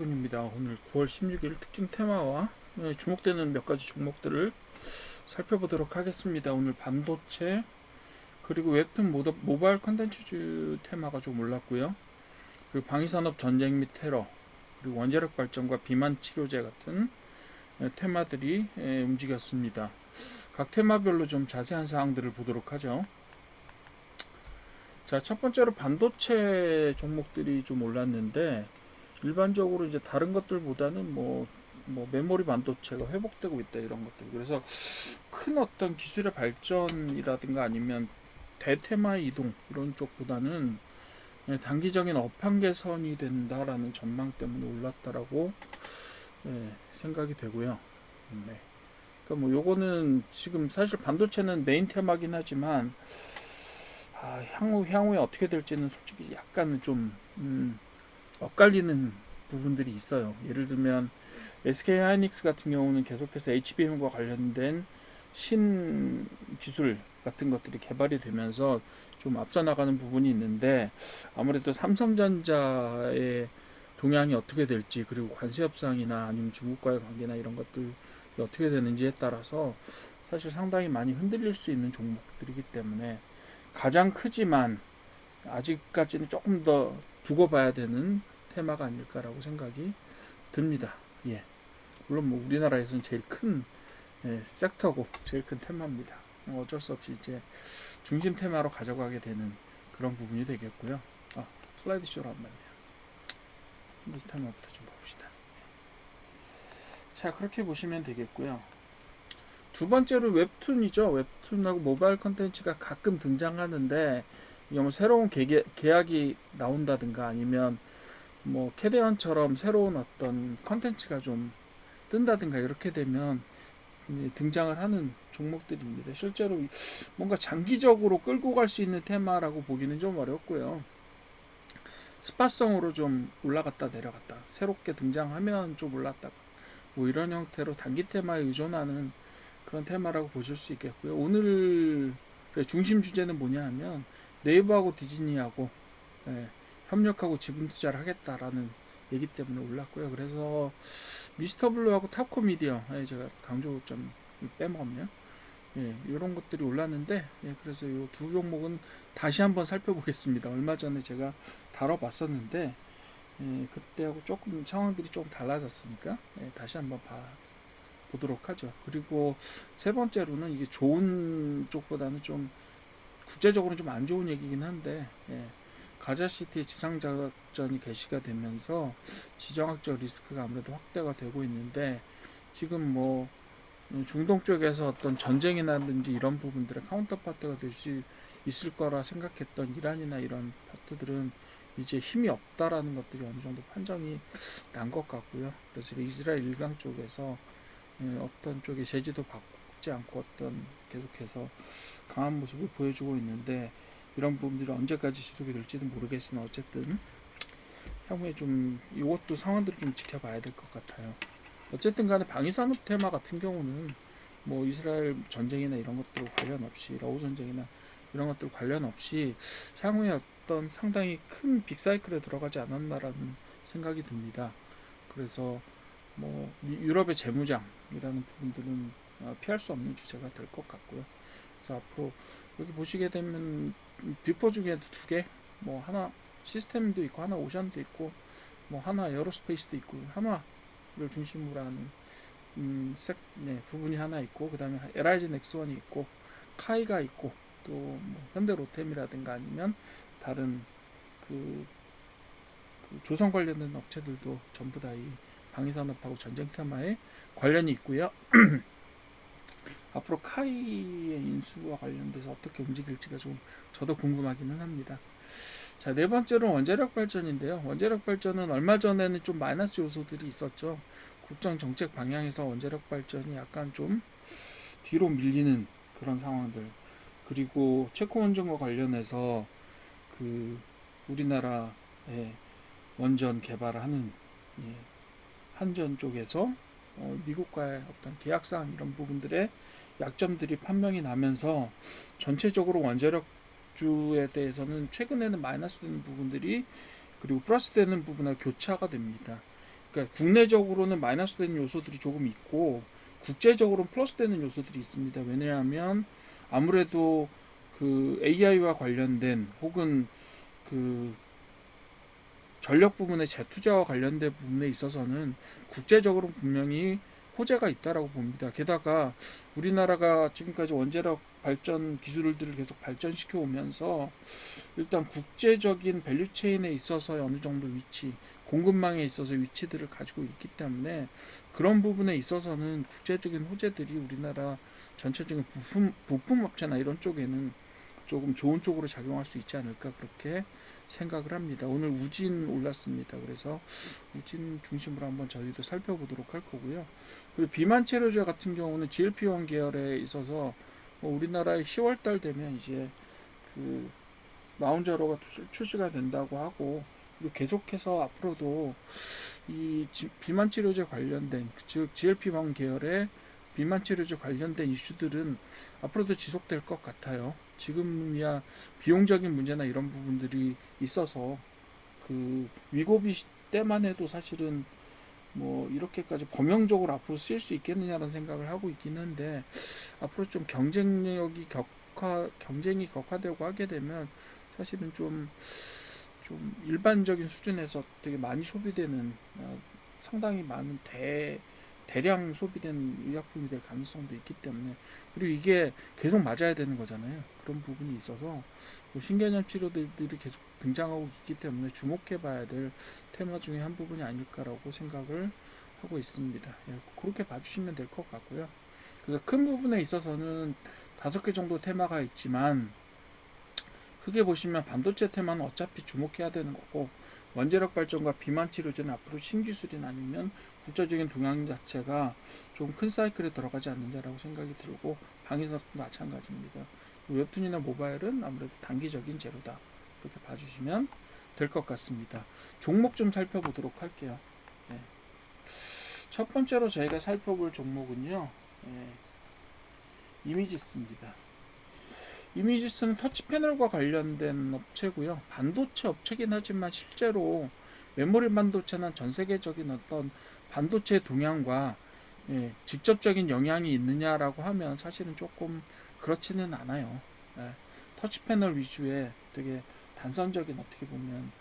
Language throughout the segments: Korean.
입니다. 오늘 9월 16일 특징 테마와 주목되는 몇 가지 종목들을 살펴보도록 하겠습니다. 오늘 반도체 그리고 웹툰 모바일 컨텐츠 테마가 좀 올랐고요. 그리고 방위산업 전쟁 및 테러 그리고 원자력 발전과 비만 치료제 같은 테마들이 움직였습니다. 각 테마별로 좀 자세한 사항들을 보도록 하죠. 자, 첫 번째로 반도체 종목들이 좀 올랐는데 일반적으로 이제 다른 것들보다는 메모리 반도체가 회복되고 있다 이런 것들. 그래서 큰 어떤 기술의 발전이라든가 아니면 대테마의 이동 이런 쪽보다는 단기적인 업황 개선이 된다라는 전망 때문에 올랐다라고 생각이 되고요. 네. 그러니까 뭐 요거는 지금 사실 반도체는 메인 테마긴 하지만 향후에 어떻게 될지는 솔직히 약간 좀 엇갈리는 부분들이 있어요. 예를 들면 SK 하이닉스 같은 경우는 계속해서 HBM과 관련된 신 기술 같은 것들이 개발이 되면서 좀 앞서 나가는 부분이 있는데 아무래도 삼성전자의 동향이 어떻게 될지 그리고 관세 협상이나 아니면 중국과의 관계나 이런 것들이 어떻게 되는지에 따라서 사실 상당히 많이 흔들릴 수 있는 종목들이기 때문에 가장 크지만 아직까지는 조금 더 두고 봐야 되는 테마가 아닐까라고 생각이 듭니다. 예. 물론 뭐 우리나라에서는 제일 큰 섹터고 제일 큰 테마입니다. 어쩔 수 없이 이제 중심 테마로 가져가게 되는 그런 부분이 되겠고요. 슬라이드 쇼로 한번 이 테마부터 좀 봅시다. 자, 그렇게 보시면 되겠고요. 두 번째로 웹툰이죠. 웹툰하고 모바일 컨텐츠가 가끔 등장하는데 이게 뭐 새로운 계약이 나온다든가 아니면 뭐 캐대언처럼 새로운 어떤 컨텐츠가 좀 뜬다든가 이렇게 되면 등장을 하는 종목들입니다. 실제로 뭔가 장기적으로 끌고 갈 수 있는 테마라고 보기는 좀 어렵고요. 스팟성으로 좀 올라갔다 내려갔다 새롭게 등장하면 좀 올랐다가 뭐 이런 형태로 단기 테마에 의존하는 그런 테마라고 보실 수 있겠고요. 오늘 중심 주제는 뭐냐 하면 네이버하고 디즈니하고 협력하고 지분 투자를 하겠다라는 얘기 때문에 올랐고요. 그래서 미스터블루하고 탑코미디어 제가 강조 좀 빼먹었네요. 이런 것들이 올랐는데 그래서 이 두 종목은 다시 한번 살펴보겠습니다. 얼마 전에 제가 다뤄봤었는데 그때하고 조금 상황들이 조금 달라졌으니까 다시 한번 보도록 하죠. 그리고 세 번째로는 이게 좋은 쪽보다는 좀 국제적으로 좀 안 좋은 얘기긴 한데 가자시티 지상작전이 개시가 되면서 지정학적 리스크가 아무래도 확대가 되고 있는데 지금 뭐 중동 쪽에서 어떤 전쟁이라든지 이런 부분들의 카운터파트가 될 수 있을 거라 생각했던 이란이나 이런 파트들은 이제 힘이 없다라는 것들이 어느 정도 판정이 난 것 같고요. 그래서 이스라엘 일강 쪽에서 어떤 쪽에 제지도 받지 않고 어떤 계속해서 강한 모습을 보여주고 있는데 이런 부분들이 언제까지 지속이 될지는 모르겠으나 어쨌든 향후에 좀 이것도 상황들을 좀 지켜봐야 될 것 같아요. 어쨌든 간에 방위산업 테마 같은 경우는 뭐 이스라엘 전쟁이나 이런 것들 관련 없이 러우 전쟁이나 이런 것들 관련 없이 향후에 어떤 상당히 큰 빅사이클에 들어가지 않았나라는 생각이 듭니다. 그래서 뭐 유럽의 재무장이라는 부분들은 피할 수 없는 주제가 될 것 같고요. 그래서 앞으로 여기 보시게 되면 빅4 중에 두 개, 뭐 하나 시스템도 있고 하나 오션도 있고 뭐 하나 에어로스페이스도 있고 하나를 중심으로 하는 부분이 하나 있고 그 다음에 LIG 넥스원이 있고 카이가 있고 또뭐 현대 로템이라든가 아니면 다른 그 조선 관련된 업체들도 전부 다 이 방위산업하고 전쟁 테마에 관련이 있고요. 앞으로 카이의 인수와 관련돼서 어떻게 움직일지가 좀 저도 궁금하기는 합니다. 자, 네 번째로 원자력 발전인데요. 원자력 발전은 얼마 전에는 좀 마이너스 요소들이 있었죠. 국정 정책 방향에서 원자력 발전이 약간 좀 뒤로 밀리는 그런 상황들. 그리고 체코 원전과 관련해서 그 우리나라의 원전 개발을 하는 한전 쪽에서 미국과의 어떤 계약상 이런 부분들의 약점들이 판명이 나면서 전체적으로 원자력주에 대해서는 최근에는 마이너스 되는 부분들이 그리고 플러스 되는 부분과 교차가 됩니다. 그러니까 국내적으로는 마이너스 되는 요소들이 조금 있고 국제적으로는 플러스 되는 요소들이 있습니다. 왜냐하면 아무래도 그 AI와 관련된 혹은 그 전력 부분의 재투자와 관련된 부분에 있어서는 국제적으로 분명히 호재가 있다라고 봅니다. 게다가 우리나라가 지금까지 원자력 발전 기술들을 계속 발전시켜 오면서 일단 국제적인 밸류체인에 있어서 어느 정도 위치, 공급망에 있어서 위치들을 가지고 있기 때문에 그런 부분에 있어서는 국제적인 호재들이 우리나라 전체적인 부품 업체나 이런 쪽에는 조금 좋은 쪽으로 작용할 수 있지 않을까 그렇게 생각을 합니다. 오늘 우진 올랐습니다. 그래서 우진 중심으로 한번 저희도 살펴보도록 할 거고요. 그리고 비만 치료제 같은 경우는 GLP-1 계열에 있어서 뭐 우리나라에 10월달 되면 이제 그 마운저로가 출시가 된다고 하고 그리고 계속해서 앞으로도 이 비만 치료제 관련된 즉 GLP-1 계열의 비만 치료제 관련된 이슈들은 앞으로도 지속될 것 같아요. 지금이야 비용적인 문제나 이런 부분들이 있어서 그 위고비 때만 해도 사실은 뭐 이렇게까지 범용적으로 앞으로 쓰일 수 있겠느냐라는 생각을 하고 있긴 한데 앞으로 좀 경쟁이 격화되고 하게 되면 사실은 좀 일반적인 수준에서 되게 많이 소비되는 상당히 많은 대량 소비되는 의약품이 될 가능성도 있기 때문에 그리고 이게 계속 맞아야 되는 거잖아요. 그런 부분이 있어서 신개념 치료들이 계속 등장하고 있기 때문에 주목해 봐야 될 테마 중에 한 부분이 아닐까라고 생각을 하고 있습니다. 예, 그렇게 봐주시면 될 것 같고요. 그래서 큰 부분에 있어서는 5개 정도 테마가 있지만 크게 보시면 반도체 테마는 어차피 주목해야 되는 거고 원자력 발전과 비만 치료제는 앞으로 신기술이나 아니면 국제적인 동향 자체가 좀 큰 사이클에 들어가지 않느냐라고 생각이 들고 방위산업도 마찬가지입니다. 웹툰이나 모바일은 아무래도 단기적인 재료다 이렇게 봐주시면 될 것 같습니다. 종목 좀 살펴보도록 할게요. 네. 첫 번째로 저희가 살펴볼 종목은요, 이미지스입니다. 이미지스는 터치 패널과 관련된 업체고요. 반도체 업체긴 하지만 실제로 메모리 반도체는 전 세계적인 어떤 반도체 동향과 직접적인 영향이 있느냐라고 하면 사실은 조금 그렇지는 않아요. 터치 패널 위주의 되게 단선적인 어떻게 보면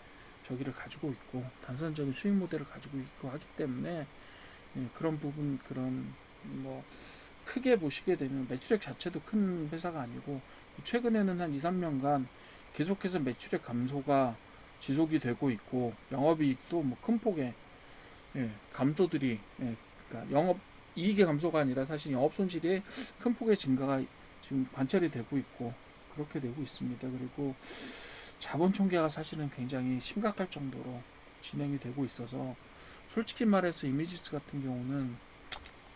저기를 가지고 있고 단선적인 수익 모델을 가지고 있고 하기 때문에 그런 부분 그런 뭐 크게 보시게 되면 매출액 자체도 큰 회사가 아니고 최근에는 한 2, 3년간 계속해서 매출액 감소가 지속이 되고 있고 영업이익도 뭐 큰 폭의 감소들이 그러니까 영업 이익의 감소가 아니라 사실 영업 손실이 큰 폭의 증가가 지금 관찰이 되고 있고 그렇게 되고 있습니다. 그리고 자본 총계가 사실은 굉장히 심각할 정도로 진행이 되고 있어서 솔직히 말해서 이미지스 같은 경우는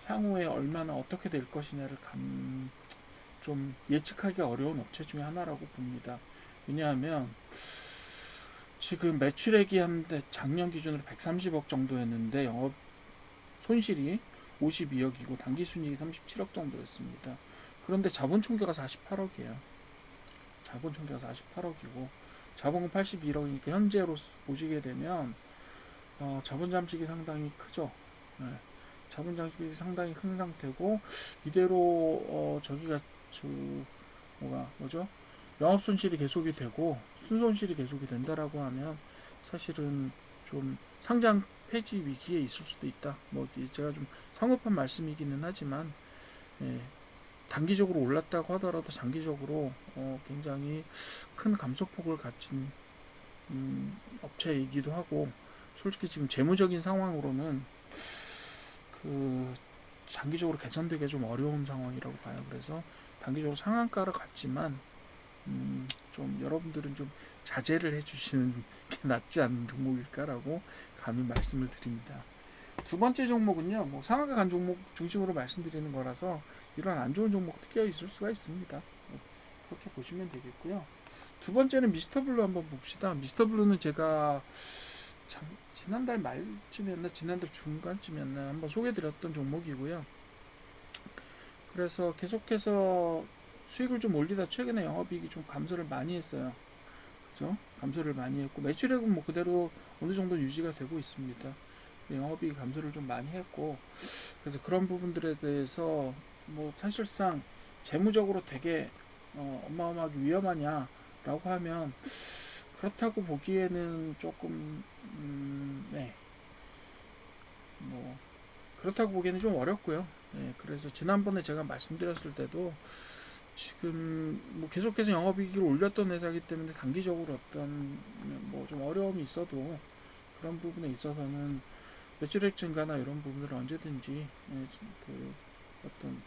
향후에 얼마나 어떻게 될 것이냐를 좀 예측하기가 어려운 업체 중에 하나라고 봅니다. 왜냐하면 지금 매출액이 한 작년 기준으로 130억 정도였는데 영업 손실이 52억이고 당기순이익이 37억 정도였습니다. 그런데 자본 총계가 48억이에요. 자본 총계가 48억이고 자본금 81억이니까 현재로 보시게 되면 자본 잠식이 상당히 크죠. 네. 자본 잠식이 상당히 큰 상태고 이대로 저기가 뭐죠? 영업 손실이 계속이 되고 순손실이 계속이 된다라고 하면 사실은 좀 상장 폐지 위기에 있을 수도 있다. 뭐 제가 좀 성급한 말씀이기는 하지만 단기적으로 올랐다고 하더라도 장기적으로 굉장히 큰 감소폭을 갖춘 업체이기도 하고 솔직히 지금 재무적인 상황으로는 그 장기적으로 개선되기 좀 어려운 상황이라고 봐요. 그래서 단기적으로 상한가를 갔지만 좀 여러분들은 좀 자제를 해주시는 게 낫지 않은 종목일까라고 감히 말씀을 드립니다. 두 번째 종목은요, 뭐 상한가 간 종목 중심으로 말씀드리는 거라서 이런 안 좋은 종목도 껴 있을 수가 있습니다. 그렇게 보시면 되겠고요. 두 번째는 미스터블루 한번 봅시다. 미스터블루는 제가 지난달 말쯤이었나 지난달 중간쯤이었나 한번 소개드렸던 종목이고요. 그래서 계속해서 수익을 좀 올리다 최근에 영업이익이 좀 감소를 많이 했어요. 그죠? 감소를 많이 했고 매출액은 뭐 그대로 어느 정도 유지가 되고 있습니다. 영업이익 감소를 좀 많이 했고, 그래서 그런 부분들에 대해서 뭐 사실상 재무적으로 되게 어마어마하게 위험하냐라고 하면 그렇다고 보기에는 조금 네, 뭐 그렇다고 보기에는 좀 어렵고요. 네, 그래서 지난번에 제가 말씀드렸을 때도 지금 뭐 계속해서 영업이익을 올렸던 회사이기 때문에 단기적으로 어떤 뭐 좀 어려움이 있어도 그런 부분에 있어서는 매출액 증가나 이런 부분들을 언제든지 그 어떤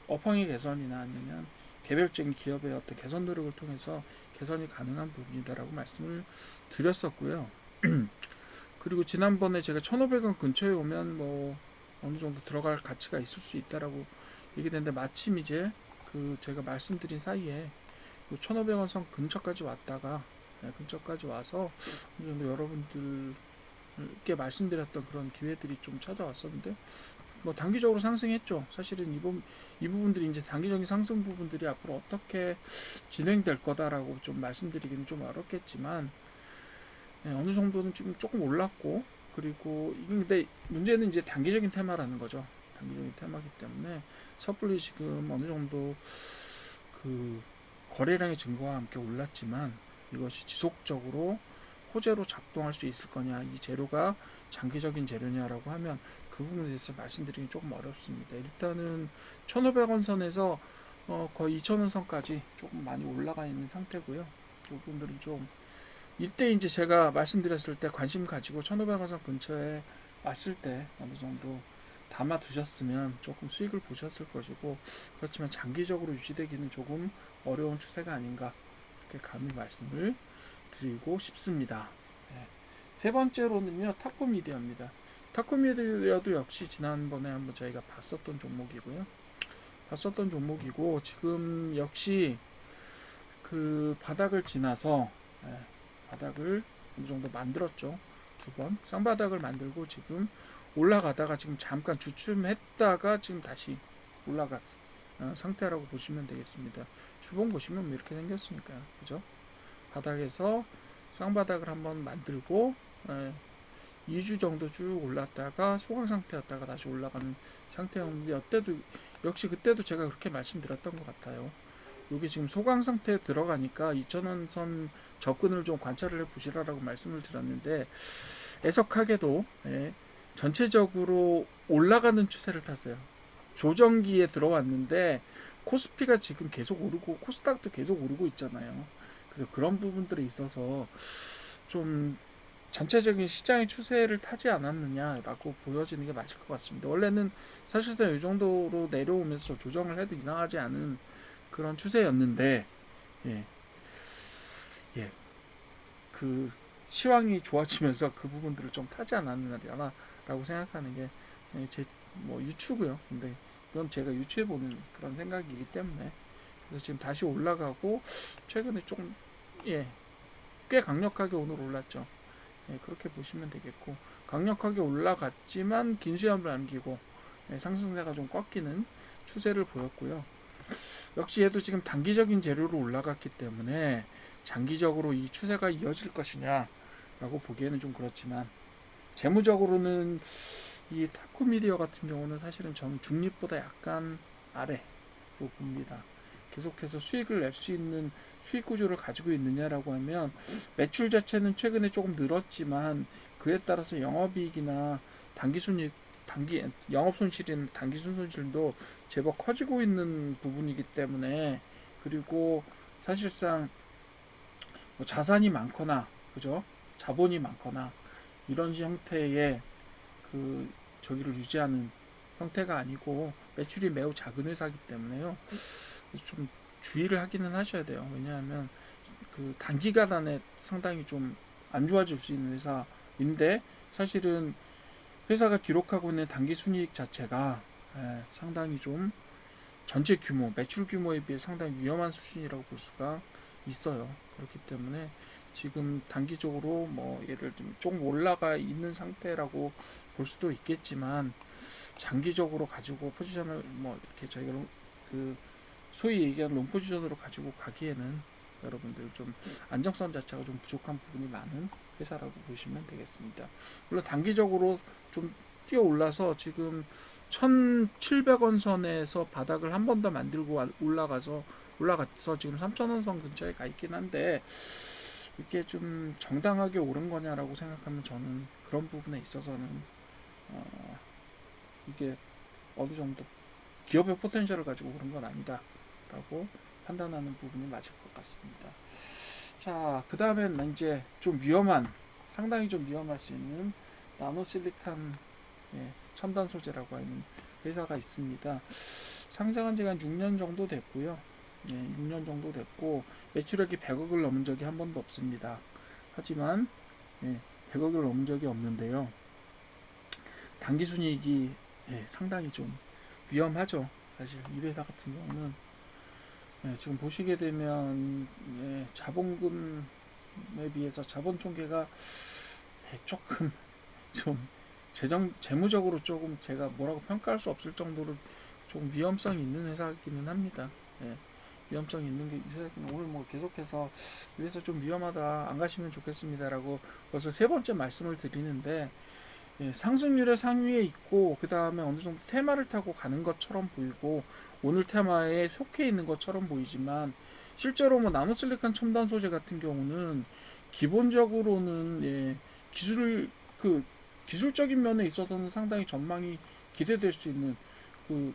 업황의 개선이나 아니면 개별적인 기업의 어떤 개선 노력을 통해서 개선이 가능한 부분이다라고 말씀을 드렸었고요. 그리고 지난번에 제가 1,500원 근처에 오면 뭐 어느 정도 들어갈 가치가 있을 수 있다라고 얘기했는데 마침 이제 그 제가 말씀드린 사이에 1,500원 선 근처까지 왔다가 근처까지 와서 어느 정도 여러분들께 말씀드렸던 그런 기회들이 좀 찾아왔었는데 뭐 단기적으로 상승했죠. 사실은 이 부분들이 이제 단기적인 상승 부분들이 앞으로 어떻게 진행될 거다라고 좀 말씀드리기는 좀 어렵겠지만 어느 정도는 지금 조금 올랐고 그리고 근데 문제는 이제 단기적인 테마라는 거죠. 단기적인 테마기 때문에 섣불리 지금 어느 정도 그 거래량의 증가와 함께 올랐지만 이것이 지속적으로 호재로 작동할 수 있을 거냐, 이 재료가 장기적인 재료냐라고 하면 그 부분에 대해서 말씀드리기 조금 어렵습니다. 일단은 1,500원 선에서 거의 2,000원 선까지 조금 많이 올라가 있는 상태고요. 그 부분들은 좀 이때 이제 제가 말씀드렸을 때 관심 가지고 1,500원 선 근처에 왔을 때 어느 정도 담아 두셨으면 조금 수익을 보셨을 것이고 그렇지만 장기적으로 유지되기는 조금 어려운 추세가 아닌가 이렇게 감히 말씀을 드리고 싶습니다. 네. 세 번째로는요 타코미디어입니다. 타코미디어도 역시 지난번에 한번 저희가 봤었던 종목이고 지금 역시 그 바닥을 지나서 바닥을 어느 정도 만들었죠. 두 번 쌍바닥을 만들고 지금 올라가다가 지금 잠깐 주춤했다가 지금 다시 올라간 상태라고 보시면 되겠습니다. 주봉 보시면 이렇게 생겼으니까요. 그죠? 바닥에서 쌍바닥을 한번 만들고 2주 정도 쭉 올랐다가 소강 상태였다가 다시 올라가는 상태였는데 역시 그때도 제가 그렇게 말씀드렸던 것 같아요. 여기 지금 소강 상태에 들어가니까 2,000원 선 접근을 좀 관찰을 해 보시라고 말씀을 드렸는데 애석하게도 전체적으로 올라가는 추세를 탔어요. 조정기에 들어왔는데 코스피가 지금 계속 오르고 코스닥도 계속 오르고 있잖아요. 그래서 그런 부분들에 있어서 좀 전체적인 시장의 추세를 타지 않았느냐라고 보여지는 게 맞을 것 같습니다. 원래는 사실상 이 정도로 내려오면서 조정을 해도 이상하지 않은 그런 추세였는데 예, 예, 그 시황이 좋아지면서 그 부분들을 좀 타지 않았느냐라고 생각하는 게 제 뭐 유추고요. 근데 이건 제가 유추해 보는 그런 생각이기 때문에 그래서 지금 다시 올라가고 최근에 조금 꽤 강력하게 오늘 올랐죠. 그렇게 보시면 되겠고 강력하게 올라갔지만 긴 수렴을 남기고 상승세가 좀 꺾이는 추세를 보였고요. 역시 얘도 지금 단기적인 재료로 올라갔기 때문에 장기적으로 이 추세가 이어질 것이냐라고 보기에는 좀 그렇지만 재무적으로는 이 타코미디어 같은 경우는 사실은 저는 중립보다 약간 아래로 봅니다. 계속해서 수익을 낼 수 있는 수익 구조를 가지고 있느냐라고 하면 매출 자체는 최근에 조금 늘었지만 그에 따라서 영업이익이나 영업 손실이나 단기 순손실도 제법 커지고 있는 부분이기 때문에 그리고 사실상 뭐 자산이 많거나 그죠? 자본이 많거나 이런 형태의 그 저기를 유지하는 형태가 아니고 매출이 매우 작은 회사이기 때문에요. 좀 주의를 하기는 하셔야 돼요. 왜냐하면 그 단기간에 상당히 좀 안 좋아질 수 있는 회사인데 사실은 회사가 기록하고 있는 단기 순이익 자체가 상당히 좀 전체 규모, 매출 규모에 비해 상당히 위험한 수준이라고 볼 수가 있어요. 그렇기 때문에 지금 단기적으로 뭐 예를 들면 조금 올라가 있는 상태라고 볼 수도 있겠지만 장기적으로 가지고 포지션을 뭐 이렇게 저희가 그 소위 얘기하는 롱 포지션으로 가지고 가기에는 여러분들 좀 안정성 자체가 좀 부족한 부분이 많은 회사라고 보시면 되겠습니다. 물론 단기적으로 좀 뛰어 올라서 지금 1,700원 선에서 바닥을 한 번 더 만들고 올라가서 지금 3,000원 선 근처에 가 있긴 한데, 이게 좀 정당하게 오른 거냐라고 생각하면 저는 그런 부분에 있어서는 이게 어느 정도 기업의 포텐셜을 가지고 그런 건 아니다라고 판단하는 부분이 맞을 것 같습니다. 자, 그 다음엔 이제 좀 상당히 좀 위험할 수 있는 나노실리칸, 첨단 소재라고 하는 회사가 있습니다. 상장한 지가 한 6년 정도 됐고요. 6년 정도 됐고 매출액이 100억을 넘은 적이 한 번도 없습니다. 하지만 100억을 넘은 적이 없는데요. 당기순이익이 상당히 좀 위험하죠. 사실 이 회사 같은 경우는 지금 보시게 되면 자본금에 비해서 자본 총계가 조금 좀 재무적으로 조금 제가 뭐라고 평가할 수 없을 정도로 조금 위험성이 있는 회사이기는 합니다. 위험성이 있는 게 오늘 뭐 계속해서 이 회사 좀 위험하다, 안 가시면 좋겠습니다라고 벌써 세 번째 말씀을 드리는데, 상승률의 상위에 있고 그 다음에 어느 정도 테마를 타고 가는 것처럼 보이고 오늘 테마에 속해 있는 것처럼 보이지만, 실제로 뭐 나노실리칸 첨단 소재 같은 경우는 기본적으로는 기술적인 면에 있어서는 상당히 전망이 기대될 수 있는 그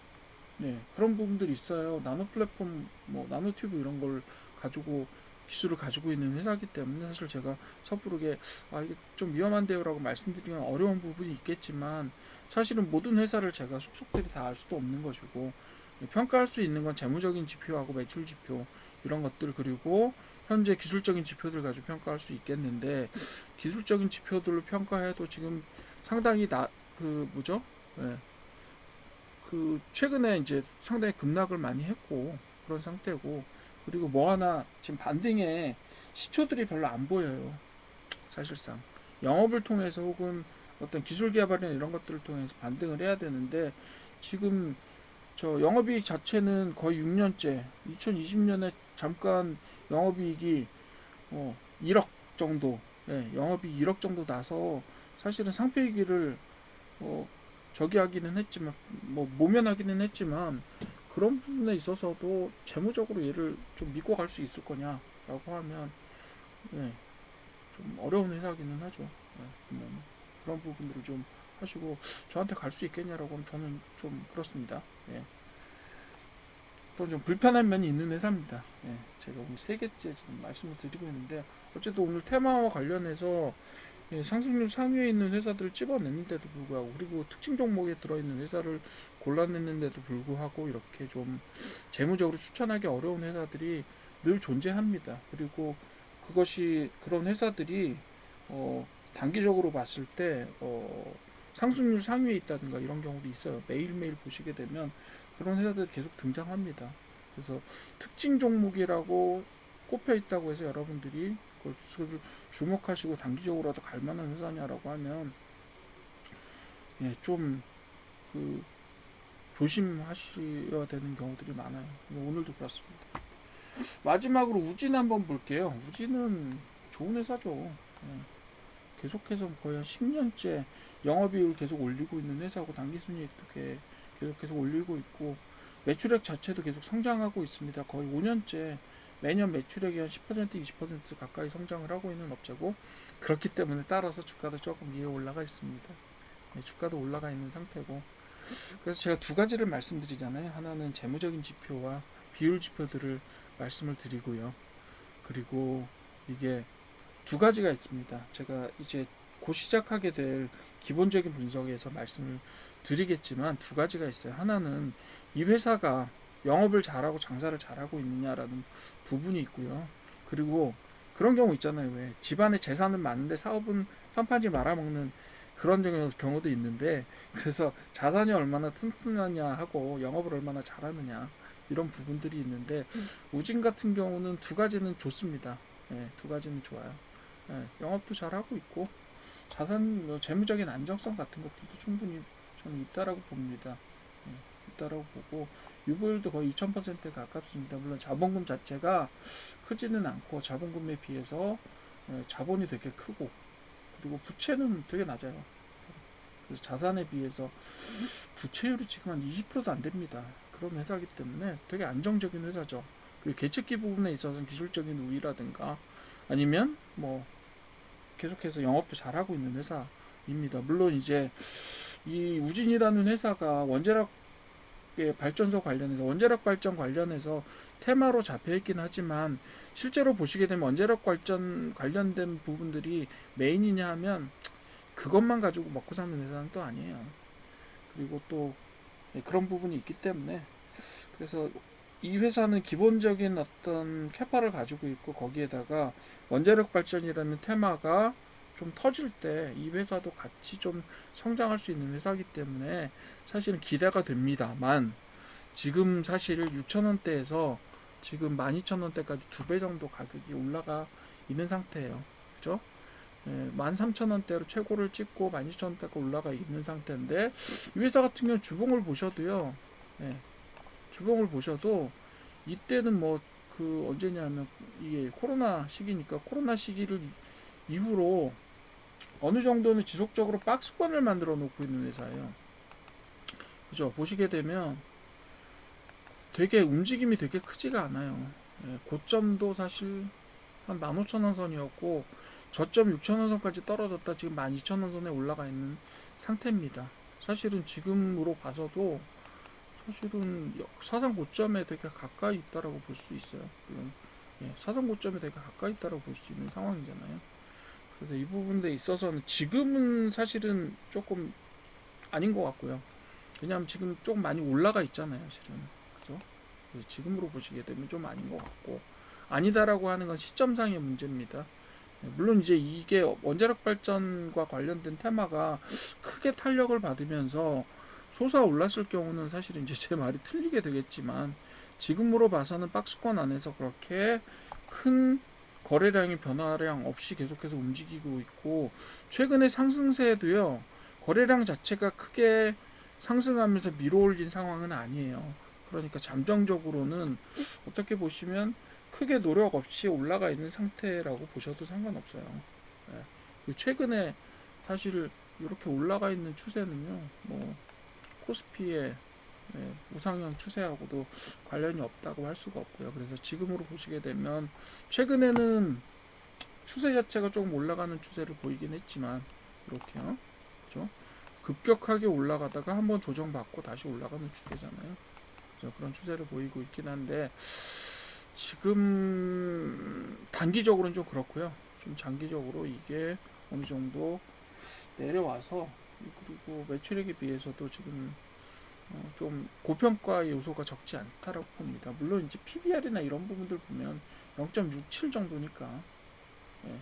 그런 부분들이 있어요. 나노 플랫폼, 뭐 나노 튜브 이런 걸 가지고 기술을 가지고 있는 회사이기 때문에 사실 제가 섣부르게 이게 좀 위험한데요라고 말씀드리면 어려운 부분이 있겠지만, 사실은 모든 회사를 제가 속속들이 다 알 수도 없는 것이고, 평가할 수 있는 건 재무적인 지표하고 매출 지표 이런 것들, 그리고 현재 기술적인 지표들 가지고 평가할 수 있겠는데, 기술적인 지표들을 평가해도 지금 상당히 최근에 이제 상당히 급락을 많이 했고 그런 상태고, 그리고 뭐 하나 지금 반등의 시초들이 별로 안 보여요. 사실상 영업을 통해서 혹은 어떤 기술 개발이나 이런 것들을 통해서 반등을 해야 되는데, 지금 저 영업이익 자체는 거의 6년째 2020년에 잠깐 영업이익이 1억 정도, 영업이 1억 정도 나서 사실은 상폐위기를 저기 하기는 했지만, 모면하기는 했지만, 그런 부분에 있어서도 재무적으로 얘를 좀 믿고 갈 수 있을 거냐라고 하면 좀 어려운 회사기는 하죠. 그런 부분들을 좀 하시고 저한테 갈 수 있겠냐라고 하면 저는 좀 그렇습니다. 또 좀 불편한 면이 있는 회사입니다. 제가 오늘 세 개째 지금 말씀을 드리고 있는데, 어쨌든 오늘 테마와 관련해서 상승률 상위에 있는 회사들을 찝어냈는데도 불구하고, 그리고 특징 종목에 들어있는 회사를 골라냈는데도 불구하고 이렇게 좀 재무적으로 추천하기 어려운 회사들이 늘 존재합니다. 그리고 그런 회사들이 단기적으로 봤을 때 상승률 상위에 있다든가 이런 경우도 있어요. 매일매일 보시게 되면 그런 회사들이 계속 등장합니다. 그래서 특징 종목이라고 꼽혀 있다고 해서 여러분들이 그걸 주목하시고 단기적으로라도 갈 만한 회사냐라고 하면 좀 조심하셔야 되는 경우들이 많아요. 오늘도 그렇습니다. 마지막으로 우진 한번 볼게요. 우진은 좋은 회사죠. 계속해서 거의 한 10년째 영업이익을 계속 올리고 있는 회사고, 당기순이익도 계속해서 올리고 있고, 매출액 자체도 계속 성장하고 있습니다. 거의 5년째 매년 매출액이 한 10% 20% 가까이 성장을 하고 있는 업체고, 그렇기 때문에 따라서 주가도 조금 위에 올라가 있습니다. 주가도 올라가 있는 상태고, 그래서 제가 두 가지를 말씀드리잖아요. 하나는 재무적인 지표와 비율 지표들을 말씀을 드리고요. 그리고 이게 두 가지가 있습니다. 제가 이제 곧 시작하게 될 기본적인 분석에서 말씀을 드리겠지만 두 가지가 있어요. 하나는 이 회사가 영업을 잘하고 장사를 잘하고 있느냐라는 부분이 있고요. 그리고 그런 경우 있잖아요. 왜 집안에 재산은 많은데 사업은 판판지 말아먹는 그런 경우도 있는데, 그래서 자산이 얼마나 튼튼하냐 하고 영업을 얼마나 잘하느냐 이런 부분들이 있는데, 우진 같은 경우는 두 가지는 좋습니다. 두 가지는 좋아요. 영업도 잘하고 있고 자산 재무적인 안정성 같은 것들도 충분히 저는 있다라고 봅니다. 있다라고 보고 유보율도 거의 2000%에 가깝습니다. 물론 자본금 자체가 크지는 않고 자본금에 비해서 자본이 되게 크고 그리고 부채는 되게 낮아요. 그래서 자산에 비해서 부채율이 지금 한 20%도 안 됩니다. 그런 회사이기 때문에 되게 안정적인 회사죠. 그리고 계측기 부분에 있어서는 기술적인 우위라든가 아니면 뭐 계속해서 영업도 잘하고 있는 회사입니다. 물론 이제 이 우진이라는 회사가 원자력 발전소 관련해서 원자력 발전 관련해서 테마로 잡혀 있긴 하지만 실제로 보시게 되면 원자력 발전 관련된 부분들이 메인이냐 하면 그것만 가지고 먹고 사는 회사는 또 아니에요. 그리고 또 그런 부분이 있기 때문에 그래서 이 회사는 기본적인 어떤 캐파를 가지고 있고 거기에다가 원자력 발전이라는 테마가 좀 터질 때 이 회사도 같이 좀 성장할 수 있는 회사이기 때문에 사실은 기대가 됩니다만 지금 사실 6,000원대에서 지금 12,000원대까지 2배 정도 가격이 올라가 있는 상태예요. 그죠? 13,000원대로 최고를 찍고 12,000원대가 올라가 있는 상태인데 이 회사 같은 경우 주봉을 보셔도요. 예, 주봉을 보셔도 이때는 뭐 그 언제냐면 이게 코로나 시기니까 코로나 시기를 이후로 어느 정도는 지속적으로 박스권을 만들어 놓고 있는 회사예요. 그죠? 보시게 되면 되게 움직임이 되게 크지가 않아요. 예, 고점도 사실 한 15,000원 선이었고 저점 6,000원 선까지 떨어졌다 지금 12,000원 선에 올라가 있는 상태입니다. 사실은 지금으로 봐서도 사실은 사상 고점에 되게 가까이 있다라고 볼 수 있어요. 물론 사상 고점에 되게 가까이 있다라고 볼 수 있는 상황이잖아요. 그래서 이 부분에 있어서는 지금은 사실은 조금 아닌 것 같고요. 왜냐하면 지금 조금 많이 올라가 있잖아요, 실은. 그죠? 그래서 지금으로 보시게 되면 좀 아닌 것 같고 아니다라고 하는 건 시점상의 문제입니다. 물론 이제 이게 원자력 발전과 관련된 테마가 크게 탄력을 받으면서 솟아 올랐을 경우는 사실은 이제 제 말이 틀리게 되겠지만 지금으로 봐서는 박스권 안에서 그렇게 큰 거래량이 변화량 없이 계속해서 움직이고 있고 최근에 상승세에도요 거래량 자체가 크게 상승하면서 밀어올린 상황은 아니에요. 그러니까 잠정적으로는 어떻게 보시면 크게 노력 없이 올라가 있는 상태라고 보셔도 상관없어요. 최근에 사실 이렇게 올라가 있는 추세는요, 뭐 코스피의 우상향 추세하고도 관련이 없다고 할 수가 없고요. 그래서 지금으로 보시게 되면 최근에는 추세 자체가 조금 올라가는 추세를 보이긴 했지만 이렇게요, 그렇죠? 급격하게 올라가다가 한번 조정받고 다시 올라가는 추세잖아요. 그래서 그런 추세를 보이고 있긴 한데 지금 단기적으로는 좀 그렇고요. 좀 장기적으로 이게 어느 정도 내려와서 그리고 매출액에 비해서도 지금 좀 고평가 요소가 적지 않다라고 봅니다. 물론 이제 PBR이나 이런 부분들 보면 0.67 정도니까 예.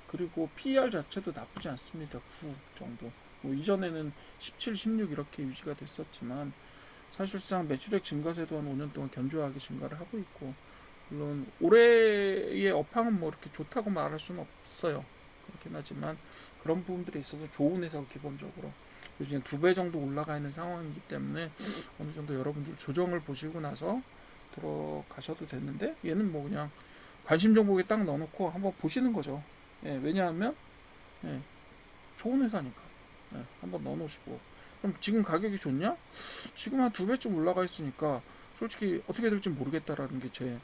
그리고 PER 자체도 나쁘지 않습니다. 9 정도. 뭐 이전에는 17, 16 이렇게 유지가 됐었지만 사실상 매출액 증가세도 한 5년 동안 견조하게 증가를 하고 있고 물론 올해의 업황은 뭐 이렇게 좋다고 말할 수는 없어요. 그렇긴 하지만 그런 부분들에 있어서 좋은 회사가 기본적으로 요즘 2배 정도 올라가 있는 상황이기 때문에 어느 정도 여러분들 조정을 보시고 나서 들어가셔도 됐는데 얘는 뭐 그냥 관심 종목에 딱 넣어놓고 한번 보시는 거죠. 예, 왜냐하면 좋은 회사니까 한번 넣어놓으시고 그럼 지금 가격이 좋냐? 지금 한 2배쯤 올라가 있으니까 솔직히 어떻게 될지 모르겠다라는 게 제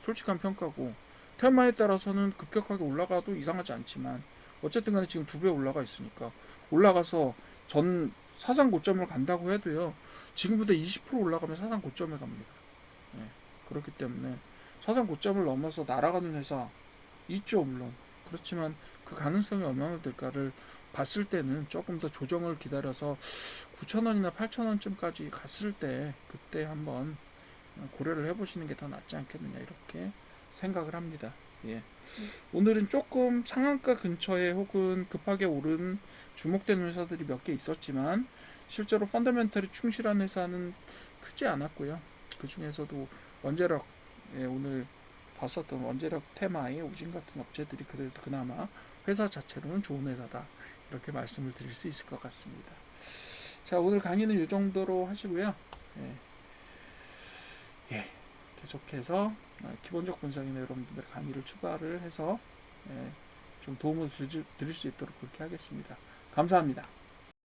솔직한 평가고 테마에 따라서는 급격하게 올라가도 이상하지 않지만 어쨌든 간에 지금 2배 올라가 있으니까 올라가서 전 사상 고점을 간다고 해도요 지금보다 20% 올라가면 사상 고점에 갑니다. 그렇기 때문에 사상 고점을 넘어서 날아가는 회사 있죠 물론 그렇지만 그 가능성이 얼마나 될까를 봤을 때는 조금 더 조정을 기다려서 9,000원이나 8,000원쯤까지 갔을 때 그때 한번 고려를 해보시는 게 더 낫지 않겠느냐 이렇게 생각을 합니다. 예. 오늘은 조금 상한가 근처에 혹은 급하게 오른 주목되는 회사들이 몇 개 있었지만 실제로 펀더멘털이 충실한 회사는 크지 않았고요. 그 중에서도 원자력 오늘 봤었던 원자력 테마의 우진 같은 업체들이 그래도 그나마 회사 자체로는 좋은 회사다 이렇게 말씀을 드릴 수 있을 것 같습니다. 자 오늘 강의는 이 정도로 하시고요. 예, 계속해서 기본적 분석이나 여러분들 강의를 추가를 해서 좀 도움을 드릴 수 있도록 그렇게 하겠습니다. 감사합니다.